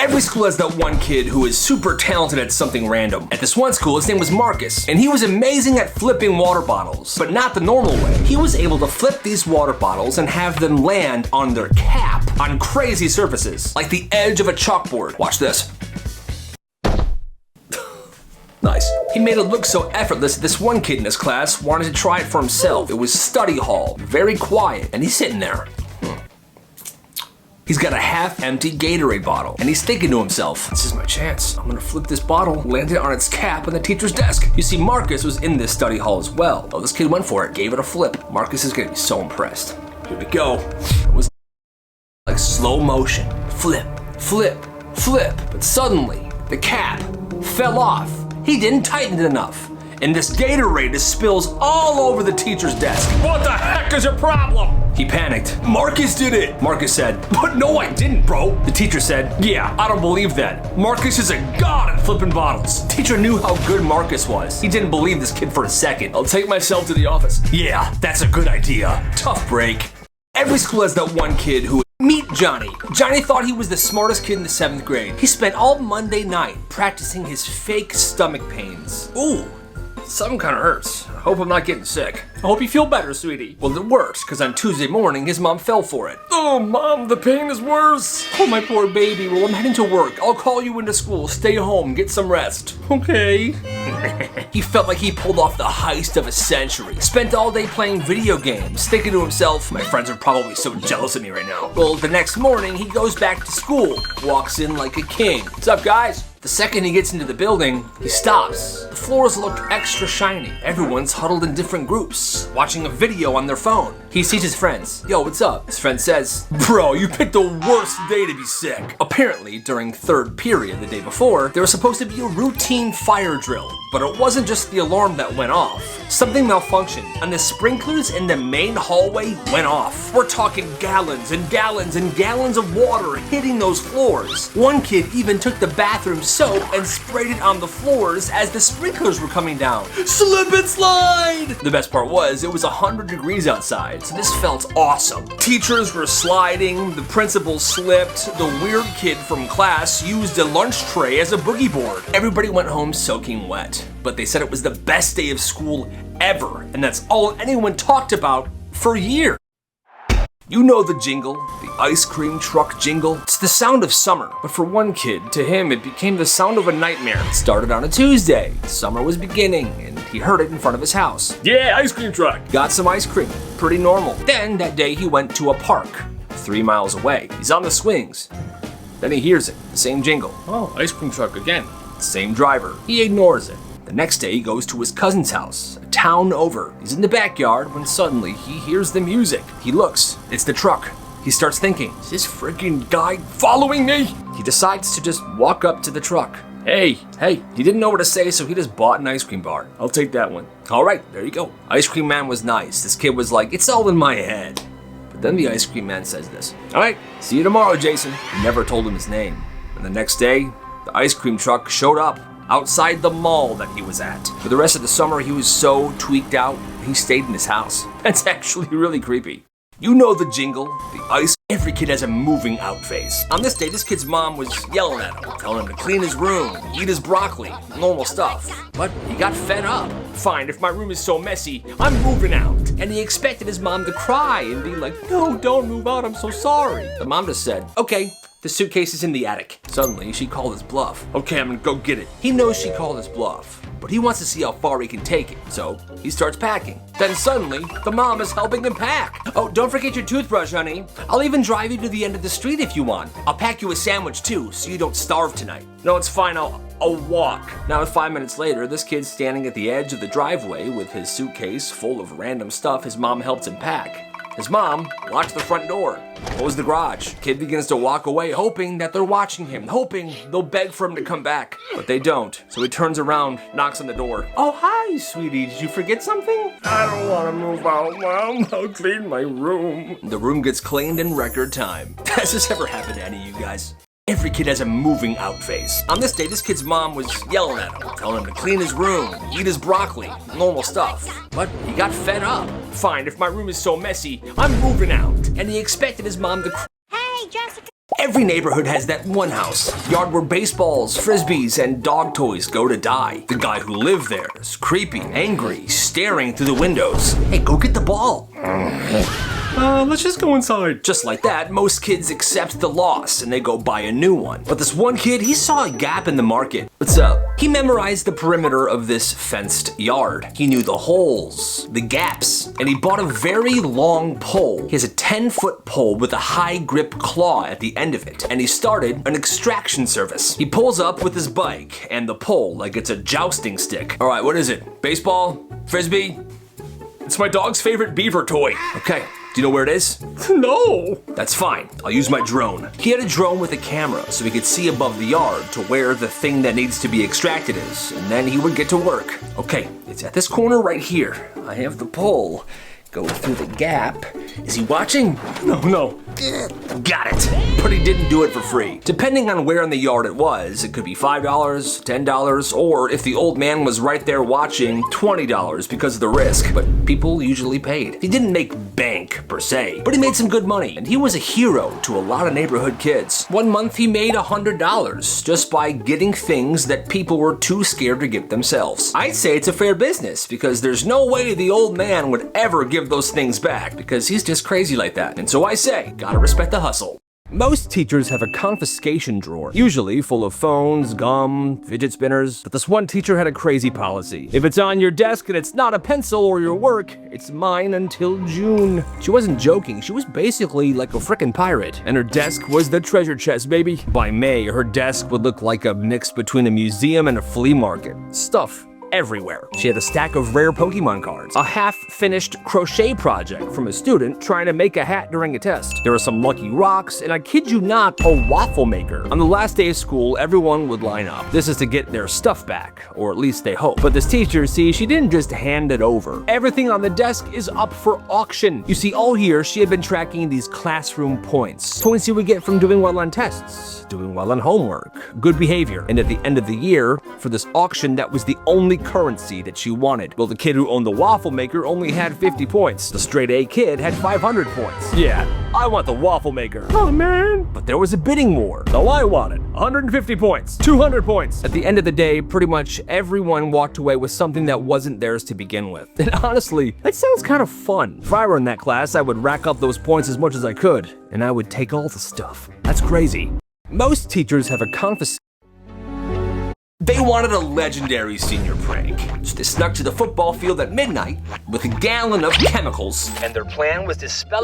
Every school has that one kid who is super talented at something random. At this one school, his name was Marcus, and he was amazing at flipping water bottles, but not the normal way. He was able to flip these water bottles and have them land on their cap on crazy surfaces, like the edge of a chalkboard. Watch this. Nice. He made it look so effortless that this one kid in his class wanted to try it for himself. It was study hall, very quiet, and he's sitting there. He's got a half-empty Gatorade bottle, and he's thinking to himself, this is my chance. I'm gonna flip this bottle, land it on its cap on the teacher's desk. You see, Marcus was in this study hall as well. Oh, this kid went for it, gave it a flip. Marcus is gonna be so impressed. Here we go. It was like slow motion. Flip, flip, flip. But suddenly, the cap fell off. He didn't tighten it enough. And this Gatorade just spills all over the teacher's desk. What the heck is your problem? He panicked. Marcus did it, Marcus said. But no, I didn't, bro. The teacher said, yeah, I don't believe that. Marcus is a god at flipping bottles. The teacher knew how good Marcus was. He didn't believe this kid for a second. I'll take myself to the office. Yeah, that's a good idea. Tough break. Every school has that one kid who... Meet Johnny. Johnny thought he was the smartest kid in the 7th grade. He spent all Monday night practicing his fake stomach pains. Ooh. Something kind of hurts. I hope I'm not getting sick. I hope you feel better, sweetie. Well, it works, because on Tuesday morning, his mom fell for it. Oh, Mom, the pain is worse. Oh, my poor baby. Well, I'm heading to work. I'll call you into school. Stay home. Get some rest. Okay. He felt like he pulled off the heist of a century. Spent all day playing video games, thinking to himself, my friends are probably so jealous of me right now. Well, the next morning, he goes back to school. Walks in like a king. What's up, guys? The second he gets into the building, he stops. The floors look extra shiny. Everyone's huddled in different groups, watching a video on their phone. He sees his friends. Yo, what's up? His friend says, bro, you picked the worst day to be sick. Apparently, during 3rd period the day before, there was supposed to be a routine fire drill, but it wasn't just the alarm that went off. Something malfunctioned, and the sprinklers in the main hallway went off. We're talking gallons and gallons and gallons of water hitting those floors. One kid even took the bathroom soap and sprayed it on the floors as the sprinklers were coming down. Slip and slide! The best part was, it was 100 degrees outside, so this felt awesome. Teachers were sliding, the principal slipped, the weird kid from class used a lunch tray as a boogie board. Everybody went home soaking wet, but they said it was the best day of school ever, and that's all anyone talked about for years. You know the jingle, the ice cream truck jingle. It's the sound of summer, but for one kid, to him it became the sound of a nightmare. It started on a Tuesday. Summer was beginning, and he heard it in front of his house. Yeah, ice cream truck. Got some ice cream, pretty normal. Then that day he went to a park, 3 miles away. He's on the swings. Then he hears it, the same jingle. Oh, ice cream truck again. Same driver. He ignores it. The next day he goes to his cousin's house, a town over. He's in the backyard when suddenly he hears the music. He looks, it's the truck. He starts thinking, is this freaking guy following me? He decides to just walk up to the truck. Hey, he didn't know what to say, so he just bought an ice cream bar. I'll take that one. All right, there you go. Ice cream man was nice. This kid was like, it's all in my head. But then the ice cream man says this. All right, see you tomorrow, Jason. He never told him his name. And the next day, the ice cream truck showed up outside the mall that he was at. For the rest of the summer, he was so tweaked out, he stayed in his house. That's actually really creepy. You know the jingle, the ice. Every kid has a moving out phase. On this day, this kid's mom was yelling at him, telling him to clean his room, eat his broccoli, normal stuff. But he got fed up. Fine, if my room is so messy, I'm moving out. And he expected his mom to cry and be like, no, don't move out, I'm so sorry. The mom just said, okay. The suitcase is in the attic. Suddenly, she called his bluff. Okay, I'm gonna go get it. He knows she called his bluff, but he wants to see how far he can take it, so he starts packing. Then suddenly, the mom is helping him pack. Oh, don't forget your toothbrush, honey. I'll even drive you to the end of the street if you want. I'll pack you a sandwich too, so you don't starve tonight. No, it's fine, I'll walk. Now, 5 minutes later, this kid's standing at the edge of the driveway with his suitcase full of random stuff his mom helped him pack. His mom locked the front door, closed the garage. Kid begins to walk away, hoping that they're watching him, hoping they'll beg for him to come back. But they don't. So he turns around, knocks on the door. Oh, hi, sweetie. Did you forget something? I don't want to move out, Mom. I'll clean my room. The room gets cleaned in record time. Has this ever happened to any of you guys? Every kid has a moving out phase. On this day, this kid's mom was yelling at him, telling him to clean his room, eat his broccoli, normal stuff. But he got fed up. Fine, if my room is so messy, I'm moving out. And he expected his mom to Every neighborhood has that one house, yard where baseballs, frisbees, and dog toys go to die. The guy who lived there is creepy, angry, staring through the windows. Hey, go get the ball. Let's just go inside. Just like that, most kids accept the loss and they go buy a new one. But this one kid, he saw a gap in the market. What's up? He memorized the perimeter of this fenced yard. He knew the holes, the gaps, and he bought a very long pole. He has a 10-foot pole with a high grip claw at the end of it, and he started an extraction service. He pulls up with his bike and the pole like it's a jousting stick. All right, what is it? Baseball? Frisbee? It's my dog's favorite beaver toy. Okay. Do you know where it is? No. That's fine. I'll use my drone. He had a drone with a camera so he could see above the yard to where the thing that needs to be extracted is, and then he would get to work. Okay, it's at this corner right here. I have the pole. Go through the gap. Is he watching? No. Got it. But he didn't do it for free. Depending on where in the yard it was, it could be $5, $10, or if the old man was right there watching, $20 because of the risk. But people usually paid. He didn't make bank per se, but he made some good money, and he was a hero to a lot of neighborhood kids. One month he made $100 just by getting things that people were too scared to get themselves. I'd say it's a fair business because there's no way the old man would ever give those things back because he's just crazy like that. And so I say, gotta respect the hustle. Most teachers have a confiscation drawer, usually full of phones, gum, fidget spinners, but this one teacher had a crazy policy. If it's on your desk and it's not a pencil or your work, it's mine until June. She wasn't joking, she was basically like a frickin' pirate, and her desk was the treasure chest, baby. By May, her desk would look like a mix between a museum and a flea market. Stuff everywhere. She had a stack of rare Pokemon cards, a half-finished crochet project from a student trying to make a hat during a test. There were some lucky rocks, and I kid you not, a waffle maker. On the last day of school, everyone would line up. This is to get their stuff back, or at least they hope. But this teacher, see, she didn't just hand it over. Everything on the desk is up for auction. You see, all year, she had been tracking these classroom points. Points you would get from doing well on tests, doing well on homework, good behavior. And at the end of the year, for this auction, that was the only currency that she wanted. Well, the kid who owned the waffle maker only had 50 points. The straight A kid had 500 points. Yeah, I want the waffle maker. Oh man. But there was a bidding war. So I wanted 150 points, 200 points. At the end of the day, pretty much everyone walked away with something that wasn't theirs to begin with. And honestly, that sounds kind of fun. If I were in that class, I would rack up those points as much as I could, and I would take all the stuff. That's crazy. Most teachers have a confiscation. They wanted a legendary senior prank, so they snuck to the football field at midnight with a gallon of chemicals, and their plan was to spell